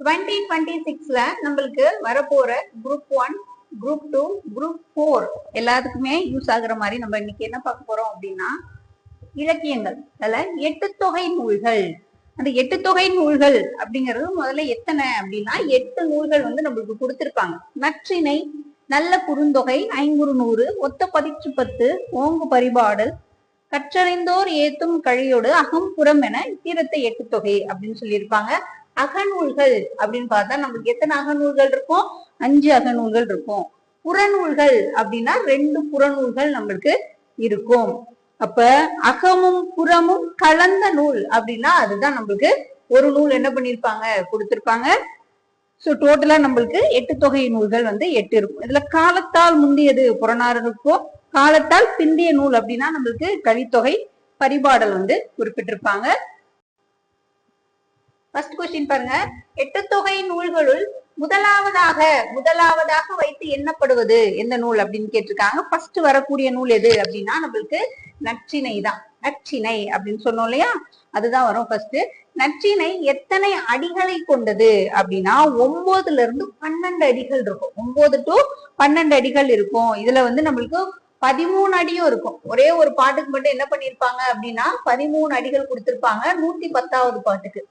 2026ல நம்மளுக்கு வரப்போற group 1, group 2, group 4 எல்லாத்துக்குமே யூஸ் ஆகுற மாதிரி நம்ம இன்னைக்கு என்ன பார்க்க போறோம் அப்படின்னா இலக்கியங்கள். அதுல 8 தொகை நூல்கள். அந்த 8 தொகை நூல்கள் அப்படிங்கிறது முதல்ல எத்தனை அப்படின்னா 8 நூல்கள் வந்து நம்மளுக்கு கொடுத்திருப்பாங்க. நற்றிணை, நல்ல குறுந்தொகை, ஐங்குறுநூறு, ஒத்த பதிற்று 10, ஓங்கு பரிபாடல், கற்றறிந்தோர் ஏத்தும் கழியோடு அகம் புறம் என தீரத்தை 8 தொகை அப்படின்னு சொல்லியிருப்பாங்க. அகநூல்கள் அப்படின்னு பார்த்தா நம்மளுக்கு எத்தனை அகநூல்கள் இருக்கும்? 5 அகநூல்கள் இருக்கும். புறநூல்கள் அப்படின்னா 2 புறநூல்கள் நம்மளுக்கு இருக்கும். அப்ப அகமும் புறமும் கலந்த நூல் அப்படின்னா அதுதான் நம்மளுக்கு ஒரு நூல் என்ன பண்ணிருப்பாங்க, கொடுத்திருப்பாங்க. சோ டோட்டலா நம்மளுக்கு 8 தொகை நூல்கள் வந்து 8 இருக்கும். இதுல காலத்தால் முந்தியது புறநாறு இருக்கும், காலத்தால் பிந்திய நூல் அப்படின்னா நம்மளுக்கு கலித்தொகை, பரிபாடல் வந்து குறிப்பிட்டிருப்பாங்க. ஃபர்ஸ்ட் கொஸ்டின் பாருங்க. 8 தொகை நூல்களுள் முதலாவதாக வைத்து எண்ணப்படுவது எந்த நூல் அப்படின்னு கேட்டிருக்காங்க. ஃபர்ஸ்ட் வரக்கூடிய நூல் எது அப்படின்னா நம்மளுக்கு நற்றிணை தான். நற்றிணை அப்படின்னு சொன்னோம் இல்லையா, அதுதான் வரும் ஃபர்ஸ்ட். நற்றிணை எத்தனை அடிகளை கொண்டது அப்படின்னா 9ல இருந்து 12 அடிகள் இருக்கும். 9 to 12 அடிகள் இருக்கும். இதுல வந்து நம்மளுக்கு 13 அடியும் இருக்கும். ஒரே ஒரு பாட்டுக்கு மட்டும் என்ன பண்ணிருப்பாங்க அப்படின்னா 13 அடிகள் கொடுத்திருப்பாங்க. 110வது பாட்டுக்கு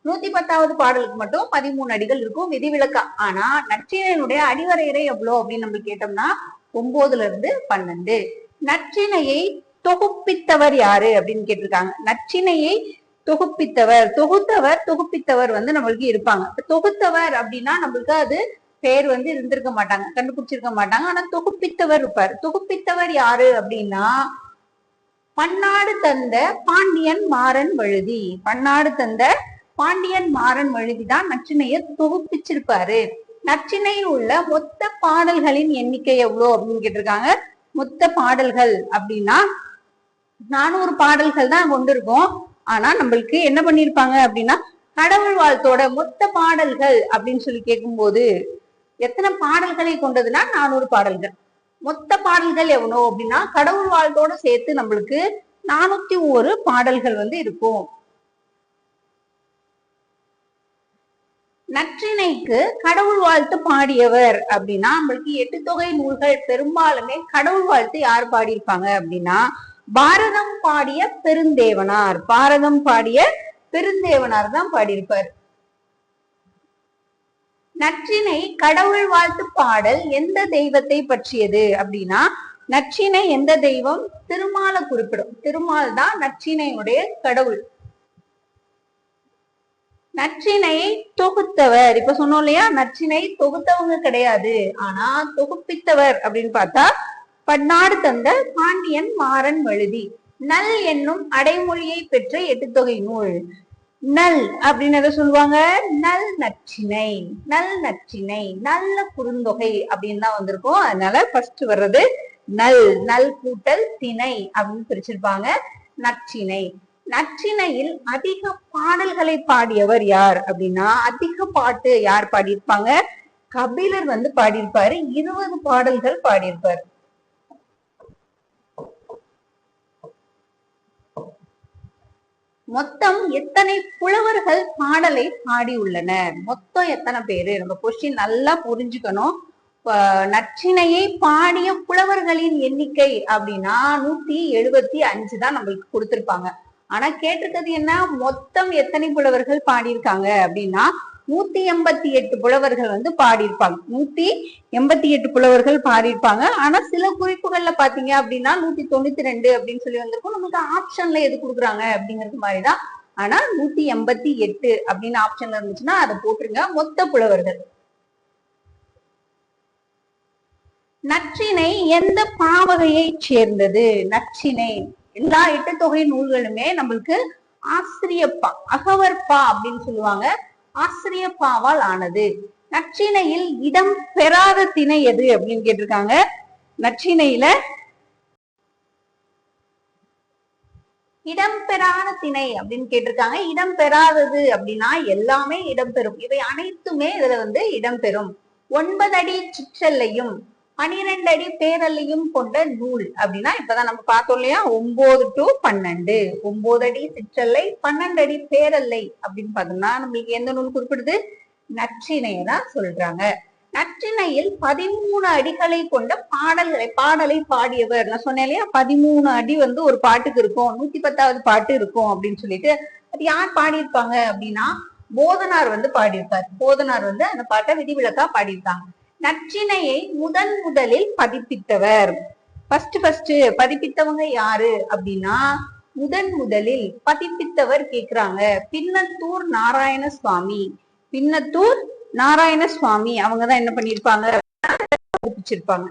110வது பாடலுக்கு மட்டும் 13 அடிகள் இருக்கும் விதிவிலக்கா. ஆனா நற்றிணையினுடைய அடிவரையறை எவ்வளவு அப்படின்னு நம்ம கேட்டோம்னா 9ல இருந்து 12. நற்றிணையை தொகுப்பித்தவர் யாரு அப்படின்னு கேட்டிருக்காங்க. நற்றிணையை தொகுப்பித்தவர் வந்து நம்மளுக்கு இருப்பாங்க. தொகுத்தவர் அப்படின்னா நம்மளுக்கு அது பேர் வந்து இருந்திருக்க மாட்டாங்க, கண்டுபிடிச்சிருக்க மாட்டாங்க. ஆனா தொகுப்பித்தவர் இருப்பார். தொகுப்பித்தவர் யாரு அப்படின்னா பன்னாடு தந்த பாண்டியன் மாறன் வழுதி. பன்னாடு தந்த பாண்டியன் மாறன் வழுதிதான் நற்றிணையை தொகுப்பிச்சிருப்பாரு. நற்றிணையில் உள்ள மொத்த பாடல்களின் எண்ணிக்கை எவ்வளவு அப்படின்னு கேட்டிருக்காங்க. மொத்த பாடல்கள் அப்படின்னா 400 பாடல்கள் தான் கொண்டிருக்கும். ஆனா நம்மளுக்கு என்ன பண்ணிருப்பாங்க அப்படின்னா கடவுள் வாழ்த்தோட மொத்த பாடல்கள் அப்படின்னு சொல்லி கேட்கும்போது எத்தனை பாடல்களை கொண்டதுன்னா 400 பாடல்கள். மொத்த பாடல்கள் எவ்வளோ அப்படின்னா கடவுள் வாழ்த்தோட சேர்த்து நம்மளுக்கு 401 பாடல்கள் வந்து இருக்கும். நற்றிணைக்கு கடவுள் வாழ்த்து பாடியவர் அப்படின்னா நம்மளுக்கு 8 தொகை நூல்கள் பெரும்பாலுமே கடவுள் வாழ்த்து யார் பாடியிருப்பாங்க அப்படின்னா பாரதம் பாடிய பெருந்தேவனார். பாரதம் பாடிய பெருந்தேவனார் தான் பாடியிருப்பார். நற்றிணை கடவுள் வாழ்த்து பாடல் எந்த தெய்வத்தை பற்றியது அப்படின்னா நற்றிணை எந்த தெய்வம்? திருமாலை குறிப்பிடும். திருமால் தான் நற்றிணையுடைய கடவுள். நற்றிணையை தொகுத்தவர், இப்ப சொன்னோம் இல்லையா, நற்றிணை தொகுத்தவங்க கிடையாது, ஆனா தொகுப்பித்தவர் அப்படின்னு பார்த்தா பன்னாடு தந்த பாண்டியன் மாறன் வழுதி. நல் என்னும் அடைமொழியை பெற்ற 8 தொகை நூல். நல் அப்படின்னு எதை சொல்லுவாங்க? நல் நற்றிணை. நல் நற்றிணை, நல்ல குறுந்தொகை அப்படின்னு தான் வந்திருக்கும். அதனால ஃபர்ஸ்ட் வர்றது நல். நல் கூட்டல் திணை அப்படின்னு பிரிச்சிருப்பாங்க. நற்றிணை. நற்றிணையில் அதிக பாடல்களை பாடியவர் யார் அப்படின்னா அதிக பாட்டு யார் பாடியிருப்பாங்க? கபிலர் வந்து பாடியிருப்பாரு. 20 பாடல்கள் பாடியிருப்பாரு. மொத்தம் எத்தனை புலவர்கள் பாடலை பாடி உள்ளனர்? மொத்தம் எத்தனை பேரு? நம்ம கொஸ்டின் நல்லா புரிஞ்சுக்கணும். நற்றிணையை பாடிய புலவர்களின் எண்ணிக்கை அப்படின்னா 175 தான் நம்மளுக்கு கொடுத்திருப்பாங்க. ஆனா கேட்டிருக்கிறது என்ன? மொத்தம் எத்தனை புலவர்கள் பாடியிருக்காங்க அப்படின்னா 188 புலவர்கள் வந்து பாடியிருப்பாங்க. 188 புலவர்கள் பாடியிருப்பாங்க. ஆனா சில குறிப்புகள்ல பாத்தீங்க அப்படின்னா 192 அப்படின்னு சொல்லி வந்திருக்கும். நமக்கு ஆப்ஷன்ல எது கொடுக்குறாங்க அப்படிங்கிறது மாதிரிதான். ஆனா 188 அப்படின்னு ஆப்ஷன்ல இருந்துச்சுன்னா அதை போட்டுருங்க. மொத்த புலவர்கள். நற்றிணை எந்த பாவகையை சேர்ந்தது? நற்றிணை எல்லா 8 தொகை நூல்களுமே நம்மளுக்கு ஆசிரியப்பா, அகவற்பா அப்படின்னு சொல்லுவாங்க, ஆசிரியப்பாவால் ஆனது. நற்றிணையில் இடம் பெறாத திணை எது அப்படின்னு கேட்டிருக்காங்க. நற்றிணையில இடம் பெறாத திணை அப்படின்னு கேட்டிருக்காங்க. இடம் பெறாதது அப்படின்னா எல்லாமே இடம்பெறும். இவை அனைத்துமே இதுல வந்து இடம்பெறும். 9 அடி சிற்றல்லையும் 12 அடி பேரல்லையும் கொண்ட நூல் அப்படின்னா இப்பதான் நம்ம பார்த்தோம் இல்லையா 9 to 12 9 அடி சிற்றல்லை 12 அடி பேரல்லை அப்படின்னு பார்த்தோம்னா நம்மளுக்கு எந்த நூல் குறிப்பிடுது நற்றிணையை தான் சொல்றாங்க. நற்றிணையில் 13 அடிகளை கொண்ட பாடலை பாடியவர். நான் சொன்னேன் இல்லையா 13 அடி ஒரு பாட்டுக்கு இருக்கும், 110வது பாட்டு இருக்கும் அப்படின்னு சொல்லிட்டு அது யார் பாடியிருப்பாங்க அப்படின்னா போதனார் பாடியிருப்பார். போதனார் அந்த பாட்டை விதிவிலக்கா பாடியிருக்காங்க. நற்றிணையை முதலில் பதிப்பித்தவர் பதிப்பித்தவங்க யாரு அப்படின்னா முதலில் பதிப்பித்தவர் கேக்குறாங்க பின்னத்தூர் நாராயணசுவாமி. பின்னத்தூர் நாராயணசுவாமி அவங்கதான் என்ன பண்ணிருப்பாங்க பதிப்பிச்சிருப்பாங்க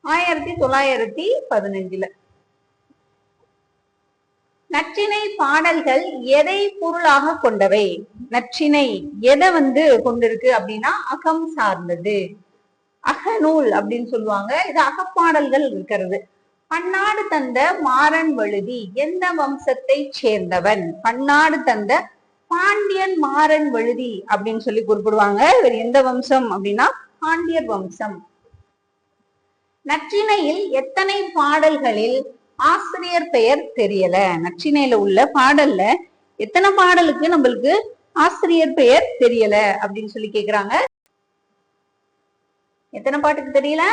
1915. நற்றிணை பாடல்கள் எதை பொருளாக கொண்டவை? நற்றிணை எதை கொண்டிருக்கு அப்படின்னா அகம் சார்ந்தது, அகநூல் அப்படின்னு சொல்லுவாங்க. இது அகப்பாடல்கள் இருக்கிறது. பன்னாடு தந்த மாறன் வழுதி எந்த வம்சத்தை சேர்ந்தவன்? பன்னாடு தந்த பாண்டியன் மாறன் வழுதி அப்படின்னு சொல்லி குறிப்பிடுவாங்க. இவர் எந்த வம்சம் அப்படின்னா பாண்டியர் வம்சம். நற்றிணையில் எத்தனை பாடல்களில் ஆசிரியர் பெயர் தெரியல? நற்றிணையில உள்ள பாடல்ல எத்தனை பாடலுக்கு நம்மளுக்கு ஆசிரியர் பெயர் தெரியல அப்படின்னு சொல்லி கேக்குறாங்க. எத்தனை பாட்டுக்கு தெரியல?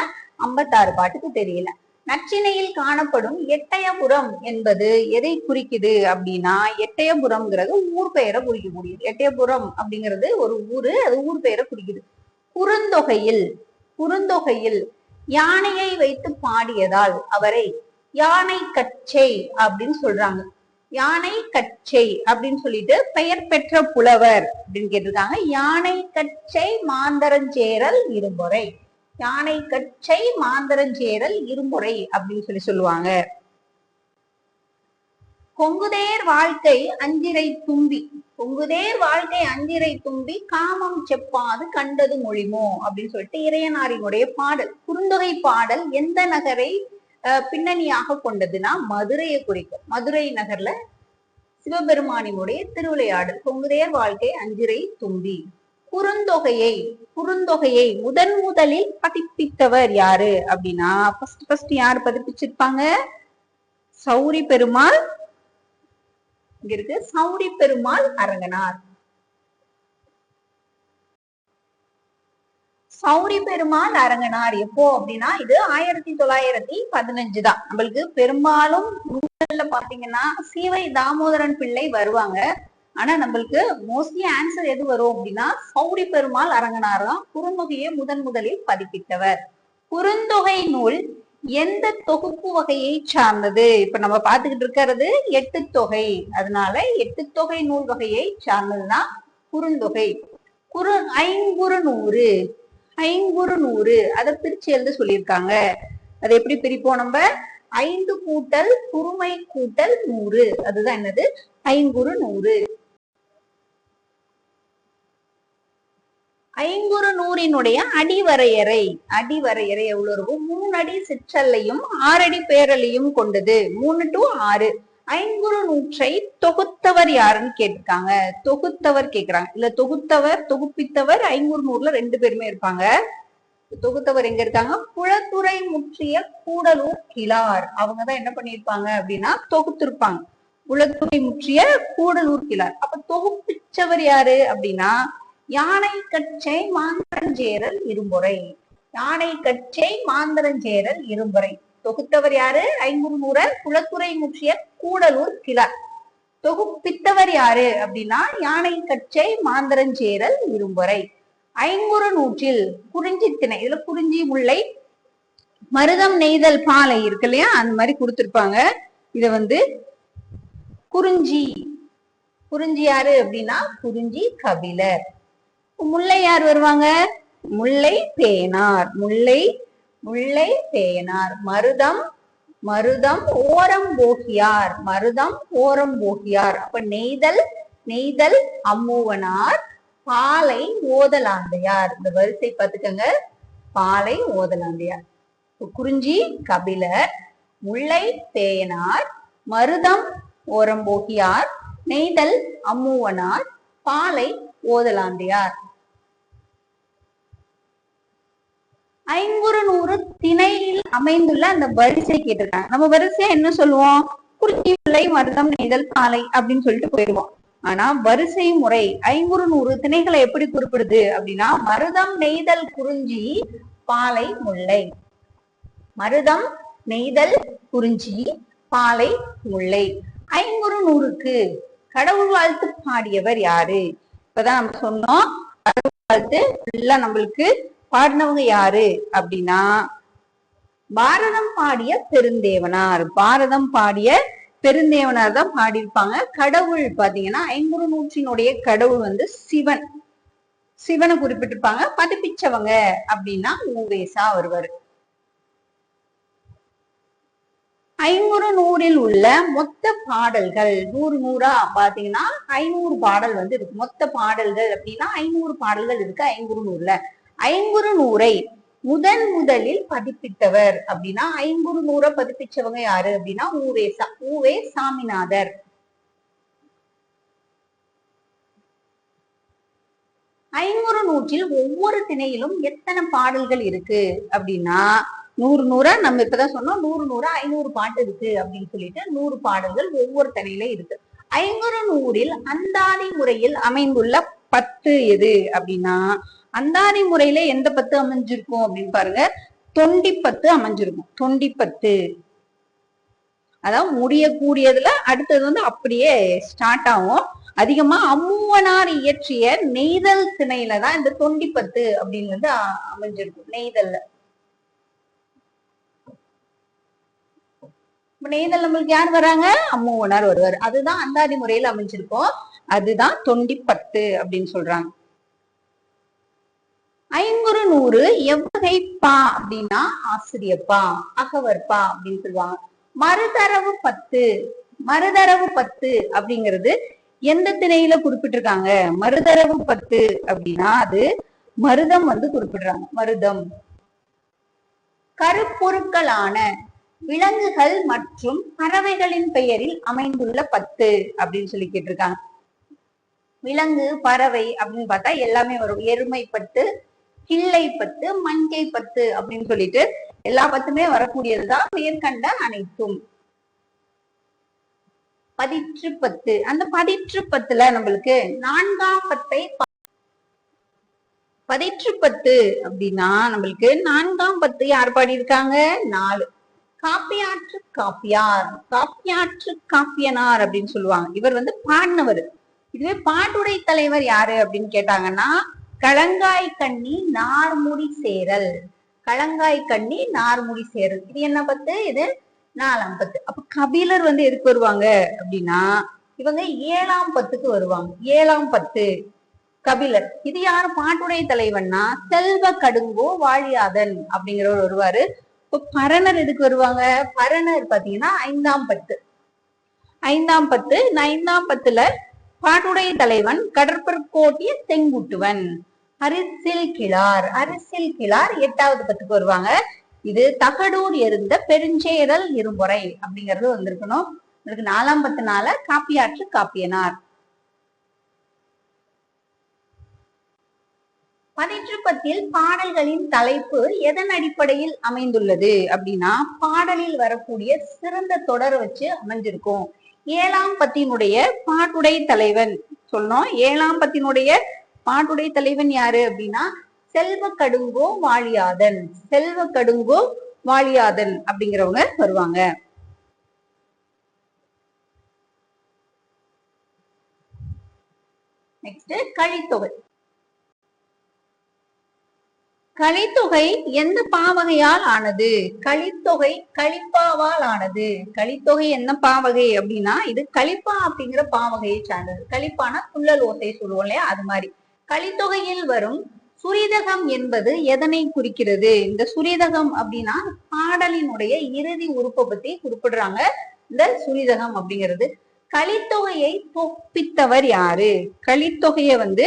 56 பாட்டுக்கு தெரியல. நற்றிணையில் காணப்படும் எட்டயபுரம் என்பது எதை குறிக்குது அப்படின்னா எட்டயபுரம்ங்கிறது ஊர் பெயரை குறிக்கக்கூடியது. எட்டயபுரம் அப்படிங்கிறது ஒரு ஊரு, அது ஊர் பெயரை குறிக்குது. குறுந்தொகையில் யானையை வைத்து பாடியதால் அவரை யானை கச்சை அப்படின்னு சொல்றாங்க. யானை கச்சை அப்படின்னு சொல்லிட்டு பெயர் பெற்ற புலவர் அப்படின்னு கேட்டிருக்காங்க. யானை கச்சை மாந்தரஞ்சேரல் இரும்பொறை. யானை கச்சை மாந்தரஞ்சேரல் இரும்பொறை அப்படின்னு சொல்லுவாங்க. கொங்குதேர் வாழ்க்கை அஞ்சிரை தும்பி. கொங்குதேர் வாழ்க்கை அஞ்சிரை தும்பி காமம் செப்பாது கண்டது மொழிமோ அப்படின்னு சொல்லிட்டு இறையனாரினுடைய பாடல். குறுந்தொகை பாடல் எந்த நகரை பின்னணியாக கொண்டதுன்னா மதுரையை குறிக்கும். மதுரை நகர்ல சிவபெருமானினுடைய திருவிளையாடல் கொங்குதேர் வாழ்க்கை அஞ்சிரை தும்பி. குறுந்தொகையை முதலில் பதிப்பித்தவர் யாரு அப்படின்னா ஃபர்ஸ்ட் யாரு பதிப்பிச்சிருப்பாங்க? சௌரி பெருமாள். இங்க இருக்கு சௌரி பெருமாள் அரங்கனார். சௌரி பெருமாள் அரங்கனார் எப்போ அப்படின்னா இது 1915 தான். நம்மளுக்கு பெரும்பாலும் நூல்ல பாத்தீங்கன்னா சீவை தாமோதரன் பிள்ளை வருவாங்க. ஆனா நம்மளுக்கு மோஸ்ட்லி ஆன்சர் எது வரும் அப்படின்னா சௌரி பெருமாள் அரங்கனார் தான் குறுந்தொகையை முதலில் பதிப்பித்தவர். குறுந்தொகை நூல் எந்த தொகுப்பு வகையை சார்ந்தது? இப்ப நம்ம பாத்துக்கிட்டு இருக்கிறது 8 தொகை, அதனால 8 தொகை நூல் வகையை சார்ந்ததுதான் குறுந்தொகை. ஐங்குறு அதை பிரிச்சு எழுத சொல்லியிருக்காங்க. அதை எப்படி பிரிப்போம் நம்ம? 5 கூட்டல் குறுமை கூட்டல் 100, அதுதான் என்னது ஐங்குறு 100. ஐங்குறு 100னுடைய அடிவரையறை எவ்வளவு இருக்கும்? 3 அடி சிற்றல்லையும் 6 அடி பேரலையும் கொண்டது. 3 to 6. ஐங்குறு 100ஐ தொகுத்தவர் யாருன்னு கேட்டிருக்காங்க. தொகுத்தவர் கேக்குறாங்க. இல்ல தொகுப்பித்தவர் ஐங்குறு 100ல 2 பேருமே இருப்பாங்க. தொகுத்தவர் எங்க இருக்காங்க? குளத்துறை முற்றிய கூடலூர் கிளார். அவங்கதான் என்ன பண்ணிருப்பாங்க அப்படின்னா தொகுத்திருப்பாங்க. குளத்துறை முற்றிய கூடலூர் கிளார். அப்ப தொகுப்பிச்சவர் யாரு அப்படின்னா யானை கச்சை மாந்தரஞ்சேரல் இரும்பொறை. யானை கச்சை மாந்தரஞ்சேரல் இரும்பொறை. தொகுத்தவர் யாரு? ஐங்குறு 100 குளத்துறை முற்றிய கூடலூர் கிளார். தொகுப்பித்தவர் யாரு அப்படின்னா யானை கச்சை மாந்தரஞ்சேரல் இரும்பொறை. ஐங்குறு 100ல் குறிஞ்சி திணை, இதுல குறிஞ்சி முல்லை மருதம் நெய்தல் பாலை இருக்கு இல்லையா, அந்த மாதிரி கொடுத்திருப்பாங்க. இத குறிஞ்சி யாரு அப்படின்னா குறிஞ்சி கபிலர். முல்லை யார் வருவாங்க? முல்லை பேனார். முல்லை பேனார். மருதம் ஓரம்போகியார். அப்ப நெய்தல் அம்மூவனார். பாலை ஓதலாந்தையார். இந்த வரிசை பார்த்துக்கங்க. பாலை ஓதலாந்தையார். குறிஞ்சி கபிலர், முல்லை பேயனார், மருதம் ஓரம்போகியார், நெய்தல் அம்மூவனார், பாலை ஓதலாந்தையார். ஐங்குறு நூறு திணையில் அமைந்துள்ள அந்த வரிசை கேட்டிருக்காங்க. நம்ம வரிசையா என்ன சொல்லுவோம்? குறிஞ்சி, முல்லை, மருதம், நெய்தல், பாலை அப்படின்னு சொல்லிட்டு போயிடுவோம். ஆனா வரிசை முறை ஐங்குறு நூறு திணைகளை எப்படி குறிப்பிடுது அப்படின்னா, மருதம், நெய்தல், குறிஞ்சி, பாலை, முல்லை. மருதம், நெய்தல், குறிஞ்சி, பாலை, முல்லை. ஐங்குறு நூறுக்கு கடவுள் வாழ்த்து பாடியவர் யாரு? இப்பதான் நம்ம சொன்னோம், கடவுள் வாழ்த்து ஃபுல்லா நம்மளுக்கு பாடினவங்க யாரு அப்படின்னா, பாரதம் பாடிய பெருந்தேவனார். பாரதம் பாடிய பெருந்தேவனார் தான் பாடியிருப்பாங்க. கடவுள் பாத்தீங்கன்னா ஐங்குறு நூற்றினுடைய கடவுள் வந்து சிவன். சிவனை குறிப்பிட்டிருப்பாங்க. பதிப்பிச்சவங்க அப்படின்னா ஊவேசா வருவாரு. ஐங்குறு நூறில் உள்ள மொத்த பாடல்கள் 100 பாத்தீங்கன்னா 500 பாடல் வந்து இருக்கு. மொத்த பாடல்கள் அப்படின்னா 500 பாடல்கள் இருக்கு ஐங்குறு நூறுல. ஐங்குறு நூறை முதலில் பதிப்பித்தவர் அப்படின்னா, ஐங்குறு நூறை பதிப்பிச்சவங்க யாரு அப்படின்னா ஊவே சாமிநாதர். ஐங்குறு நூற்றில் ஒவ்வொரு திணையிலும் எத்தனை பாடல்கள் இருக்கு அப்படின்னா, 100 நம்ம இப்பதான் சொன்னோம், 100 500 பாட்டு இருக்கு அப்படின்னு சொல்லிட்டு 100 பாடல்கள் ஒவ்வொரு திணையில இருக்கு. ஐங்குறு நூறில் அந்தாதி முறையில் அமைந்துள்ள 10 எது அப்படின்னா, அந்தாதி முறையில எந்த 10 அமைஞ்சிருக்கும் அப்படின்னு பாருங்க, தொண்டி 10 அமைஞ்சிருக்கும். தொண்டி 10 அதாவது முடியக்கூடியதுல அடுத்தது வந்து அப்படியே ஸ்டார்ட் ஆகும். அதிகமா அம்மூவனார் இயற்றிய நெய்தல் திணையில தான் இந்த தொண்டி 10 அப்படின்னு வந்து அமைஞ்சிருக்கும். நெய்தல்ல நெய்தல் நம்மளுக்கு யார் வராங்க? அம்மூவனார் வருவார். அதுதான் அந்தாதி முறையில அமைஞ்சிருக்கும். அதுதான் தொண்டி 10 அப்படின்னு சொல்றாங்க. ஐங்குறு நூறு எவ்வகை பா அப்படின்னா ஆசிரியப்பா, அகவற்பா அப்படின்னு சொல்லுவாங்க. மறுதரவு 10 அப்படிங்கிறது எந்த திணையில குறிப்பிட்டிருக்காங்க? மறுதரவு 10 அப்படின்னா அது மருதம் வந்து குறிப்பிடுறாங்க. மருதம். கருப்பொருட்களான விலங்குகள் மற்றும் பறவைகளின் பெயரில் அமைந்துள்ள 10 அப்படின்னு சொல்லி கேட்டிருக்காங்க. விலங்கு, பறவை அப்படின்னு பார்த்தா எல்லாமே வரும். எருமை 10, கிள்ளை 10, மங்கை 10 அப்படின்னு சொல்லிட்டு எல்லா 10மே வரக்கூடியதுதான் மேற்கண்ட அனைத்தும். பதிற்று 10. அந்த பதிற்று 10ல நம்மளுக்கு 4ஆம் 10ஐ பதிற்று 10 அப்படின்னா நம்மளுக்கு 4ஆம் 10 யார் பாடியிருக்காங்க? 4. காப்பியாற்று காப்பியார், காப்பியாற்று காப்பியனார் அப்படின்னு சொல்லுவாங்க. இவர் வந்து பாடினவர். இதுவே பாட்டுடை தலைவர் யாரு அப்படின்னு கேட்டாங்கன்னா, களங்காய் கண்ணி நார்முடி சேரல். களங்காய் கண்ணி நார்முடி சேரல். இது என்ன 10? இது 4ஆம் 10. அப்ப கபிலர் வந்து எதுக்கு வருவாங்க அப்படின்னா, இவங்க 7ஆம் 10க்கு வருவாங்க. 7ஆம் 10 கபிலர். இது யாரு பாட்டுடை தலைவன்னா, செல்வ கடுங்கோ வாழியாதன் அப்படிங்கிறவர் வருவாரு. இப்போ பரணர் எதுக்கு வருவாங்க? பரணர் பாத்தீங்கன்னா 5ஆம் 10. 5ஆம் 10. 5ஆம் 10ல பாட்டுடை தலைவன் கடற்பற்கோட்டிய செங்குட்டுவன். அரிசில் கிளார் 8ஆவது 10க்கு வருவாங்க. இது தகடூர் எருந்த பெருஞ்சேரல் இருமுறை அப்படிங்கிறது வந்திருக்கணும். இதுக்கு 4ஆம் 10னால காப்பியாற்று காப்பியனார். பதிற்று 10ல் பாடல்களின் தலைப்பு எதன் அடிப்படையில் அமைந்துள்ளது அப்படின்னா, பாடலில் வரக்கூடிய சிறந்த தொடரை வச்சு அமைஞ்சிருக்கும். 7ஆம் 10னுடைய பாட்டுடை தலைவன் சொன்னோம். 7ஆம் 10னுடைய பாட்டுடை தலைவன் யாரு அப்படின்னா, செல்வ கடுங்கோ வாழியாதன். செல்வ கடுங்கோ வாழியாதன் அப்படிங்கிறவங்க வருவாங்க. நெக்ஸ்ட் கலித்தொகை. கலித்தொகை எந்த பாவகையால் ஆனது? கலித்தொகை கலிப்பாவால் ஆனது. கலித்தொகை என்ன பாவகை அப்படின்னா, இது கலிப்பா அப்படிங்கிற பாவகையை சார்ந்தது. கலிப்பானா துள்ளல் ஓசை சொல்லுவோம் இல்லையா, அது மாதிரி. கலித்தொகையில் வரும் சுரிதகம் என்பது எதனை குறிக்கிறது? இந்த சுரிதகம் அப்படின்னா பாடலினுடைய இறுதி உறுப்பை பத்தி குறிப்பிடுறாங்க. இந்த சுரிதகம் அப்படிங்கிறது. கலித்தொகையை தொகுப்பித்தவர் யாரு? கலித்தொகையை வந்து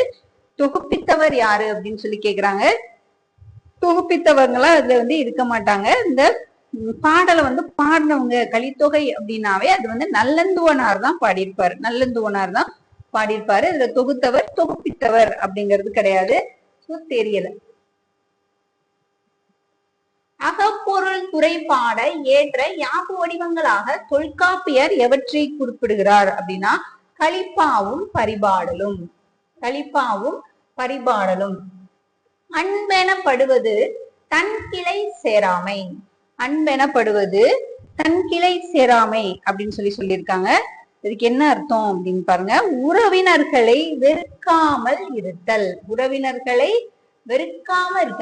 தொகுப்பித்தவர் யாரு அப்படின்னு சொல்லி கேக்குறாங்க. தொகுப்பித்தவங்களா அதுல வந்து இருக்க மாட்டாங்க. இந்த பாடலை வந்து பாடினவங்க கலித்தொகை அப்படின்னாவே அது வந்து நல்லந்துவனார் தான் பாடியிருப்பாரு. நல்லந்துவனார் தான் பாடியிருப்பாரு. இதுல தொகுத்தவர் தொகுப்பித்தவர் அப்படிங்கிறது கிடையாது. தெரியல. அகப்பொருள் துறைபாட ஏற்ற யாப்பு வடிவங்களாக தொல்காப்பியர் எவற்றை குறிப்பிடுகிறார் அப்படின்னா களிப்பாவும் பரிபாடலும். களிப்பாவும் பரிபாடலும். அன்பெனப்படுவது தன் கிளை சேராமை. அன்பெனப்படுவது தன் கிளை சேராமை அப்படின்னு சொல்லியிருக்காங்க. இதுக்கு என்ன அர்த்தம் அப்படின்னு பாருங்க. உறவினர்களை வெறுக்காமல் இருத்தல். உறவினர்களை வெறுக்காம இருக்க.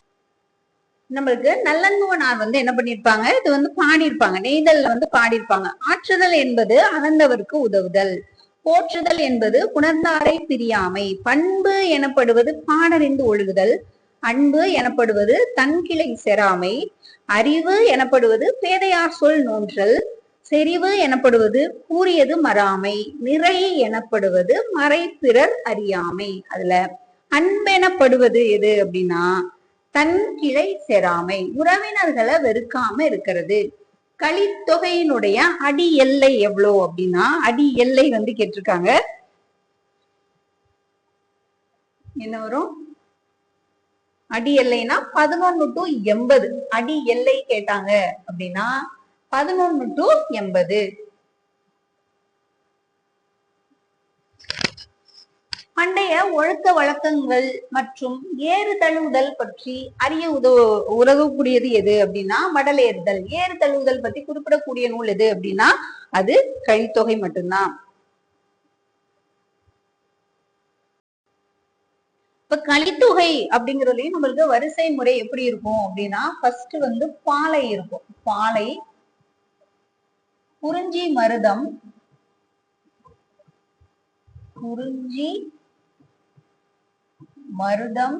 நம்மளுக்கு நல்லந்துவனார் என்ன பண்ணிருப்பாங்க, இது பாடியிருப்பாங்க, நெய்தல்ல பாடியிருப்பாங்க. ஆற்றுதல் என்பது அகந்தவருக்கு உதவுதல். போற்றுதல் என்பது புணர்ந்தாரை பிரியாமை. பண்பு எனப்படுவது பாடறிந்து ஒழுகுதல். அன்பு எனப்படுவது தன்கிளை செராமை. அறிவு எனப்படுவது பேதையார் சொல் நோன்றல். செறிவு எனப்படுவது கூறியது மறாமை. நிறை எனப்படுவது மறை பிறர் அறியாமை. அதுல அன்பெனப்படுவது எது அப்படின்னா தன் கிளை செராமை. உறவினர்களை வெறுக்காம இருக்கிறது. கலித்தொகையினுடைய அடி எல்லை எவ்வளவு அப்படின்னா அடி எல்லை கேட்டிருக்காங்க. என்ன வரும்? அடி எல்லைனா 11 to 80. அடி எல்லை கேட்டாங்க அப்படின்னா 11 to 80. பண்டைய ஒழுக்க வழக்கங்கள் மற்றும் ஏறு தழுவுதல் பற்றி அறிய உதவக்கூடியது எது அப்படின்னா மடல் ஏறுதல். ஏறு தழுவுதல் பத்தி குறிப்பிடக்கூடிய நூல் எது அப்படின்னா அது கலித்தொகை மட்டும்தான். இப்ப கலித்தொகை அப்படிங்கறதுலயும் நம்மளுக்கு வரிசை முறை எப்படி இருக்கும் அப்படின்னா ஃபர்ஸ்ட் பாலை இருக்கும். பாலை, குறிஞ்சி மருதம், குறிஞ்சி மருதம்,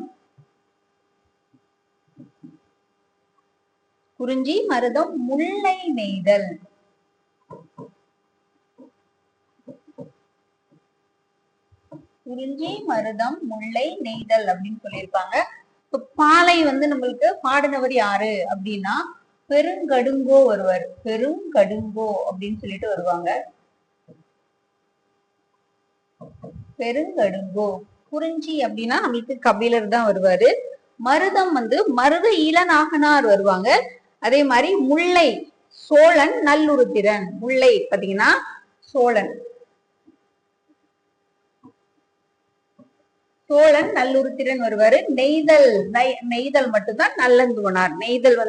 குறிஞ்சி மருதம், முல்லை நெய்தல். குறிஞ்சி மருதம் முல்லை நெய்தல் அப்படின்னு சொல்லியிருப்பாங்க. இப்ப பாலை நம்மளுக்கு பாடினவர் யாரு அப்படின்னா பெருங்கடுங்கோ வருவார். பெருங்கடுங்கோ அப்படின்னு சொல்லிட்டு வருவாங்க. பெருங்கடுங்கோ. குறிஞ்சி அப்படின்னா நம்மளுக்கு கபிலர் தான் வருவாரு. மருதம் மருத இளநாகனார் வருவாங்க. அதே மாதிரி முல்லை சோழன் நல்லுருத்திரன். முல்லை பாத்தீங்கன்னா சோழன் நல்லுருத்திரன் வருவாரு. நெய்தல் நெய்தல் மட்டும்தான் நல்லந்துவனார். நெய்தல்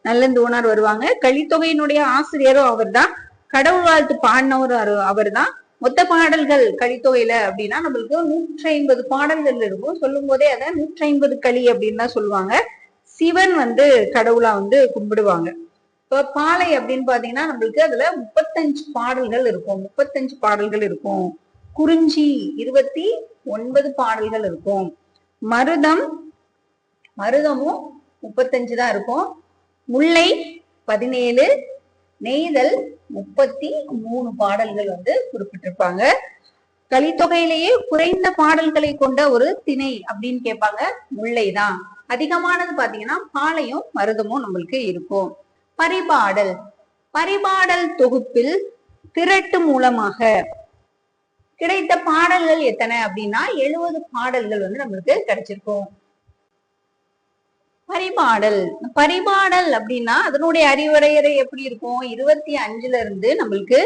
நல்லந்துவனார் வருவாங்க. கலித்தொகையினுடைய ஆசிரியரும் அவர் தான். கடவுள் வாழ்த்து பாடினவர் அவர் தான். மொத்த பாடல்கள் கலித்தொகையில அப்படின்னா நம்மளுக்கு 150 பாடல்கள் இருக்கும். சொல்லும் போதே அதை 150 களி அப்படின்னு தான் சொல்லுவாங்க. சிவன் கடவுளா கும்பிடுவாங்க. இப்ப பாலை அப்படின்னு பாத்தீங்கன்னா நம்மளுக்கு அதுல 35 பாடல்கள் இருக்கும். 35 பாடல்கள் இருக்கும். குறிஞ்சி 29 பாடல்கள் இருக்கும். மருதமும் 35 தான் இருக்கும். முல்லை 17, நெய்தல் 33 பாடல்கள் குறிப்பிட்டிருப்பாங்க. கலித்தொகையிலேயே குறைந்த பாடல்களை கொண்ட ஒரு திணை அப்படின்னு கேட்பாங்க. முல்லை தான். அதிகமானது பாத்தீங்கன்னா பாலையும் மருதமும் நம்மளுக்கு இருக்கும். பரிபாடல் தொகுப்பில் திரட்டு மூலமாக கிடைத்த பாடல்கள் எத்தனை அப்படின்னா 70 பாடல்கள் நம்மளுக்கு கிடைச்சிருக்கும். பரிபாடல் அப்படின்னா அதனுடைய அறிவுரையறை எப்படி இருக்கும்? 25ல இருந்து நம்மளுக்கு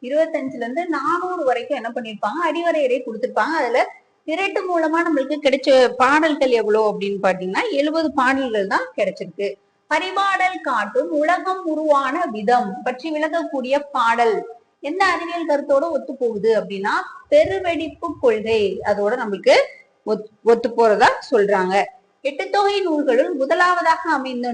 25ல இருந்து 400 வரைக்கும் என்ன பண்ணிருப்பாங்க, அறிவுரையறை கொடுத்திருப்பாங்க. அதுல திரட்டு மூலமா நம்மளுக்கு கிடைச்ச பாடல்கள் எவ்வளவு அப்படின்னு பாத்தீங்கன்னா 70 பாடல்கள் தான் கிடைச்சிருக்கு. பரிபாடல் காட்டும் உலகம் உருவான விதம் பற்றி விளக்கக்கூடிய பாடல் எந்த அறிவியல் கருத்தோட ஒத்து போகுது அப்படின்னா பெருவெடிப்பு கொள்கை அதோட நம்மளுக்கு ஒத்து போறதா சொல்றாங்க. 8 தொகை நூல்களுள் முதலாவதாக அமைந்த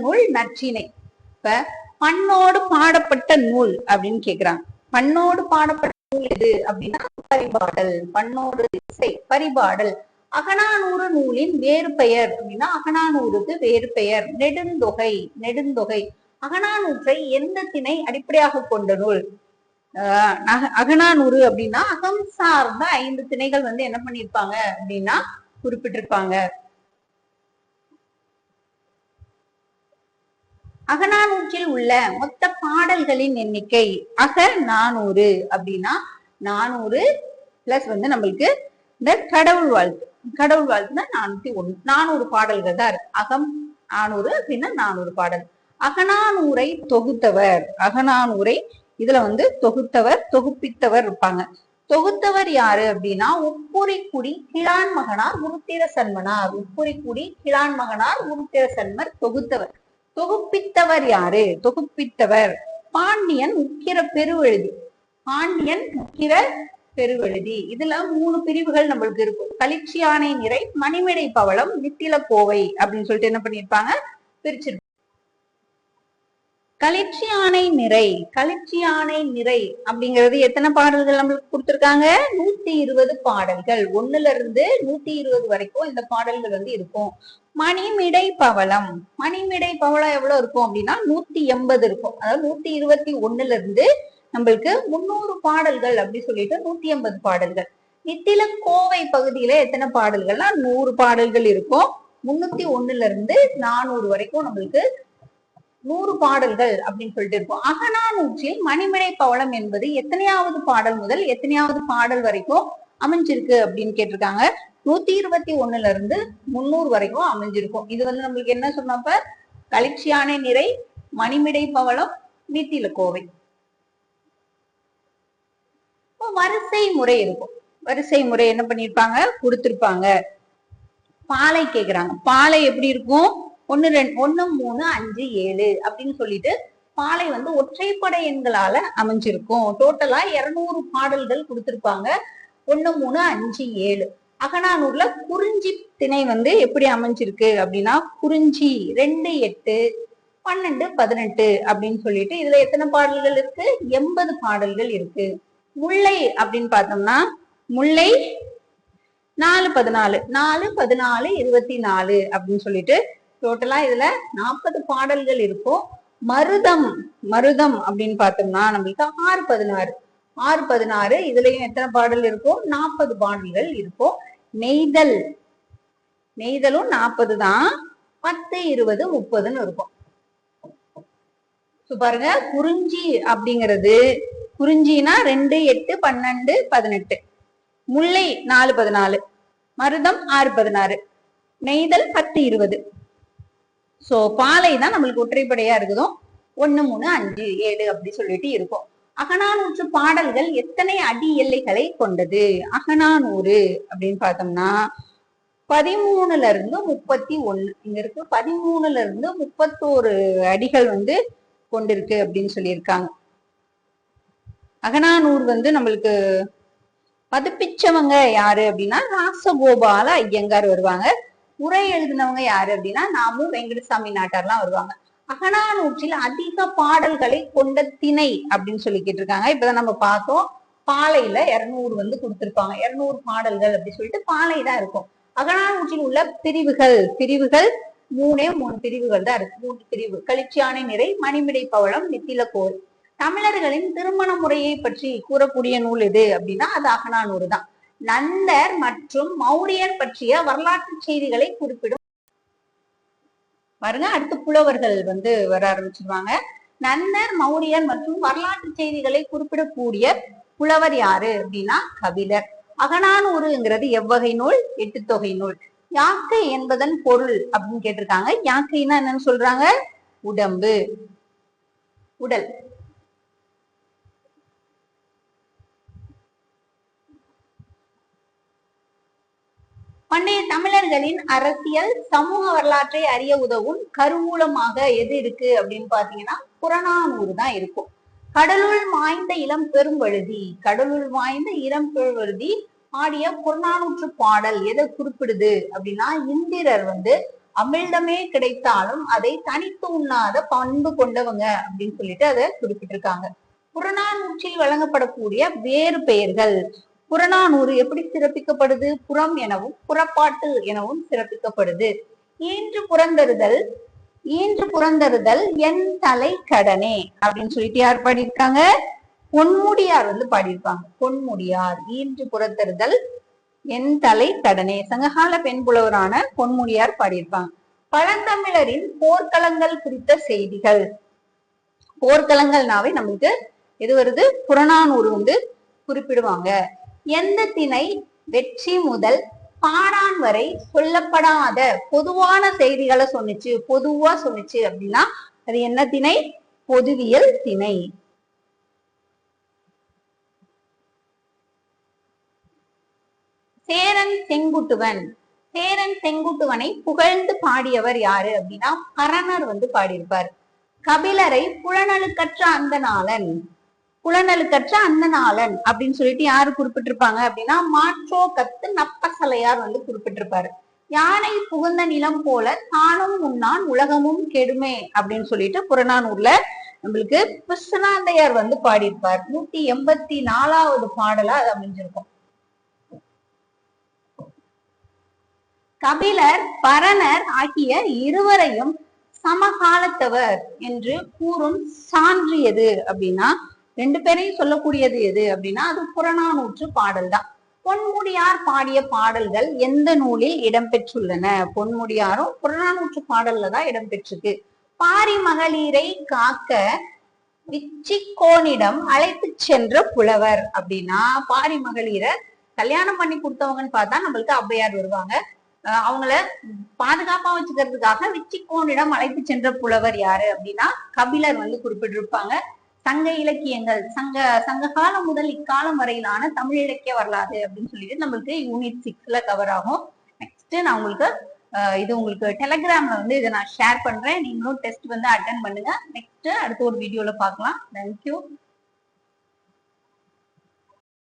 நூல் நற்றிணை. இப்ப பண்ணோடு பாடப்பட்ட நூல் அப்படின்னு கேக்குறாங்க. பண்ணோடு பாடப்பட்ட நூல் எது அப்படின்னா பரிபாடல். பண்ணோடு இசை பரிபாடல். அகநானூறு நூலின் வேறு பெயர் அப்படின்னா அகநானூறுக்கு வேறு பெயர் நெடுந்தொகை. அகநானூற்றை எந்த திணை அடிப்படையாக கொண்ட நூல்? அகநானூறு அப்படின்னா அகம் சார்ந்த 5 திணைகள் என்ன பண்ணிருப்பாங்க அப்படின்னா குறிப்பிட்டிருப்பாங்க. அகநானூற்றில் உள்ள மொத்த பாடல்களின் எண்ணிக்கை அக400 அப்படின்னா 400 பிளஸ் நம்மளுக்கு இந்த கடவுள் வாழ்த்து கடவுள் வாழ்த்துனா 401, 400 பாடல்கள் தான் இருக்கு. அகம் 400 அப்படின்னா 400 பாடல். அகநானூரை தொகுத்தவர், அகநானூரை இதுல வந்து தொகுத்தவர் தொகுப்பித்தவர் இருப்பாங்க. தொகுத்தவர் யாரு அப்படின்னா உப்புரிக்குடி கிழான் மகனார் உருத்திர சன்மனார், உப்புரிக்குடி கிழான் மகனார் உருத்திர சன்மர் தொகுத்தவர். தொகுப்பித்தவர் யாரு? தொகுப்பித்தவர் பாண்டியன் உக்கிர பெருவெழுதி, பாண்டியன் உக்கிர பெருவெழுதி. இதுல 3 பிரிவுகள் நம்மளுக்கு இருக்கும். களிச்சியானை நிறை, மணிமிடை பவளம், நித்தில கோவை அப்படின்னு சொல்லிட்டு என்ன பண்ணிருப்பாங்க, பிரிச்சிருப்பாங்க. களிச்சியானை நிறை, களிச்சியானை நிறை அப்படிங்கிறது எத்தனை பாடல்கள் நம்மளுக்கு கொடுத்திருக்காங்க? 120 பாடல்கள். 1ல இருந்து 120 வரைக்கும் இந்த பாடல்கள் வந்து இருக்கும். மணிமிடை பவளம், மணிமிடை பவளம் எவ்வளவு இருக்கும் அப்படின்னா 180 இருக்கும். அதாவது 121ல இருந்து நம்மளுக்கு 300 பாடல்கள் அப்படி சொல்லிட்டு 180 பாடல்கள். நித்தில கோவை பகுதியில எத்தனை பாடல்கள்னா 100 பாடல்கள் இருக்கும். 301ல இருந்து 400 வரைக்கும் நம்மளுக்கு 100 பாடல்கள் அப்படின்னு சொல்லிட்டு இருக்கும். அகநானூற்றில் மணிமிடை பவளம் என்பது எத்தனையாவது பாடல் முதல் எத்தனையாவது பாடல் வரைக்கும் அமைஞ்சிருக்கு அப்படின்னு கேட்டிருக்காங்க. 121ல இருந்து 300 வரைக்கும் அமைஞ்சிருக்கும். இது வந்து நம்மளுக்கு என்ன சொன்னப்ப களிச்சியானை நிறை, மணிமிடை பவளம், நித்தில கோவை. வரிசை முறை இருக்கும். வரிசை முறை என்ன பண்ணிருப்பாங்க, கொடுத்திருப்பாங்க. பாலை கேக்குறாங்க. பாலை எப்படி இருக்கும்? 1 2 1 3 5 7 அப்படின்னு சொல்லிட்டு பாலை வந்து ஒற்றைப்படை எண்களால அமைஞ்சிருக்கும். டோட்டலா 200 பாடல்கள் கொடுத்திருப்பாங்க. 1 3 5 7. அகநானூர்ல குறிஞ்சி திணை வந்து எப்படி அமைஞ்சிருக்கு அப்படின்னா குறிஞ்சி 2 8 12 18 அப்படின்னு சொல்லிட்டு இதுல எத்தனை பாடல்கள் இருக்கு? 80 பாடல்கள் இருக்கு. முல்லை அப்படின்னு பார்த்தோம்னா முல்லை 4 14 4 14 24 அப்படின்னு சொல்லிட்டு டோட்டலா இதுல 40 பாடல்கள் இருக்கும். மருதம், மருதம் அப்படின்னு பார்த்தோம்னா நம்மளுக்கு 6 16 6 16 இதுலயும் எத்தனை பாடல் இருக்கும்? 40 பாடல்கள் இருக்கும். நெய்தல், நெய்தலும் 40 தான். 10 20 30ன்னு இருக்கும். பாருங்க, குறிஞ்சி அப்படிங்கிறது குறிஞ்சினா 2 8 12 18, முல்லை 4 14, மருதம் 6 16, நெய்தல் 10 20. சோ பாலை தான் நம்மளுக்கு ஒற்றைப்படையா இருக்குதும். 1 3 5 7 அப்படி சொல்லிட்டு இருக்கும். அகநானூற்று பாடல்கள் எத்தனை அடி எல்லைகளை கொண்டது? அகநானூறு அப்படின்னு பார்த்தோம்னா 13ல இருந்து 31 இங்க இருக்கு. 13ல இருந்து 31 அடிகள் வந்து கொண்டிருக்கு அப்படின்னு சொல்லியிருக்காங்க. அகநானூர் வந்து நம்மளுக்கு பதிப்பிச்சவங்க யாரு அப்படின்னா ராசகோபால ஐயங்கார் வருவாங்க. உரை எழுதினவங்க யாரு அப்படின்னா நாமு வெங்கடசாமி நாட்டார்லாம் வருவாங்க. அகநானூற்றில் அதிக பாடல்களை கொண்ட திணை அப்படின்னு சொல்லி கேட்டிருக்காங்க. இப்பதான் நம்ம பார்த்தோம். பாலையில 200 வந்து கொடுத்திருப்பாங்க. 200 பாடல்கள் அப்படி சொல்லிட்டு பாலை தான் இருக்கும். அகநானூற்றில் உள்ள பிரிவுகள், பிரிவுகள் 3 பிரிவுகள் தான் இருக்கு. 3 பிரிவு. களிச்சியானை நிறை, மணிமிடை பவளம், நித்தில கோவை. தமிழர்களின் திருமண முறையை பற்றி கூறக்கூடிய நூல் எது அப்படின்னா அது அகநானூறு தான். நந்தர் மற்றும் மௌரியர் பற்றிய வரலாற்று செய்திகளை குறிப்பிடும். பாருங்க, அடுத்து புலவர்கள் வந்து வர ஆரம்பிச்சிருவாங்க. நந்தர், மௌரியர் மற்றும் வரலாற்று செய்திகளை குறிப்பிடக்கூடிய புலவர் யாரு அப்படின்னா கபிலர். அகநானூறுங்கிறது எவ்வகை நூல்? 8 தொகை நூல். யாக்கை என்பதன் பொருள் அப்படின்னு கேட்டிருக்காங்க. யாக்கைன்னா என்னன்னு சொல்றாங்க? உடம்பு, உடல். பண்டைய தமிழர்களின் அரசியல் சமூக வரலாற்றை அறிய உதவும் கருவூலமாக எது இருக்கு அப்படின்னு பாத்தீங்கன்னா புறநானூறு தான் இருக்கும். கடலுள் வாய்ந்த இளம் பெரும்பழுதி, கடலுள் வாய்ந்த இளம் பெரும்பழுதி பாடிய புறநானூற்று பாடல் எதை குறிப்பிடுது அப்படின்னா இந்திரர் வந்து அமிழ்தமே கிடைத்தாலும் அதை தனித்து உண்ணாத பண்பு கொண்டவங்க அப்படின்னு சொல்லிட்டு அதை குறிப்பிட்டிருக்காங்க. புறநானூற்றில் வழங்கப்படக்கூடிய வேறு பெயர்கள். புறநானூறு எப்படி சிறப்பிக்கப்படுது? புறம் எனவும் புறப்பாட்டு எனவும் சிறப்பிக்கப்படுது. ஈன்று புறந்தருதல், ஈன்று புறந்தருதல் என் தலை கடனே அப்படின்னு சொல்லிட்டு யார் பாடியிருக்காங்க? பொன்முடியார் வந்து பாடியிருப்பாங்க. பொன்முடியார். ஈன்று புறந்தருதல் என் தலை கடனே சங்ககால பெண் புலவரான பொன்முடியார் பாடியிருப்பாங்க. பழந்தமிழரின் போர்க்களங்கள் குறித்த செய்திகள். போர்க்களங்கள்னாவே நம்மளுக்கு எது வருது? புறநானூறு வந்து குறிப்பிடுவாங்க. எந்த திணை வெற்றி முதல் பாடான் வரை சொல்லப்படாத பொதுவான செய்திகளை பொதுவா சொன்னுச்சு அப்படின்னா அது என்ன திணை? பொதுவியல் திணை. சேரன் செங்குட்டுவனை புகழ்ந்து பாடியவர் யாரு அப்படின்னா பரணர் பாடியிருப்பார். கபிலரை புலனழுக்கற்ற அந்தணாளன் அப்படின்னு சொல்லிட்டு யாரு குறிப்பிட்டிருப்பாங்க அப்படின்னா மாற்றோ கத்து நப்பசலையார் குறிப்பிட்டிருப்பாரு. யானை புகுந்த நிலம் போல தானும் உண்ணான் உலகமும் கெடுமே அப்படின்னு சொல்லிட்டு புறநானூர்ல நம்மளுக்கு பிசுநாந்தையார் பாடியிருப்பார். 184வது பாடலா அது அமைஞ்சிருக்கும். கபிலர் பரணர் ஆகிய இருவரையும் சமகாலத்தவர் என்று கூறும் சான்று எது அப்படின்னா 2 பேரையும் சொல்லக்கூடியது எது அப்படின்னா அது புறநானூற்று பாடல் தான். பொன்முடியார் பாடிய பாடல்கள் எந்த நூலில் இடம்பெற்றுள்ளன? பொன்முடியாரும் புறநானூற்று பாடல்ல தான் இடம்பெற்றிருக்கு. பாரி மகளிரை காக்க விச்சிக்கோனிடம் அழைத்து சென்ற புலவர் அப்படின்னா பாரி மகளிரை கல்யாணம் பண்ணி கொடுத்தவங்கன்னு பார்த்தா நம்மளுக்கு ஔவையார் வருவாங்க. அவங்கள பாதுகாப்பா வச்சுக்கிறதுக்காக விச்சிக்கோனிடம் அழைத்து சென்ற புலவர் யாரு அப்படின்னா கபிலர் குறிப்பிட்டிருப்பாங்க. சங்க இலக்கியங்கள் சங்க காலம் முதல் இக்காலம் வரையிலான தமிழ் இலக்கிய வரலாறு அப்படின்னு சொல்லிட்டு நம்மளுக்கு யூனிட் 6ல கவர் ஆகும். நெக்ஸ்ட் நான் உங்களுக்கு டெலிகிராம்ல இதை நான் ஷேர் பண்றேன். நீங்களும் டெஸ்ட் அட்டென்ட் பண்ணுங்க. நெக்ஸ்ட் அடுத்த ஒரு வீடியோல பார்க்கலாம். தேங்க்யூ.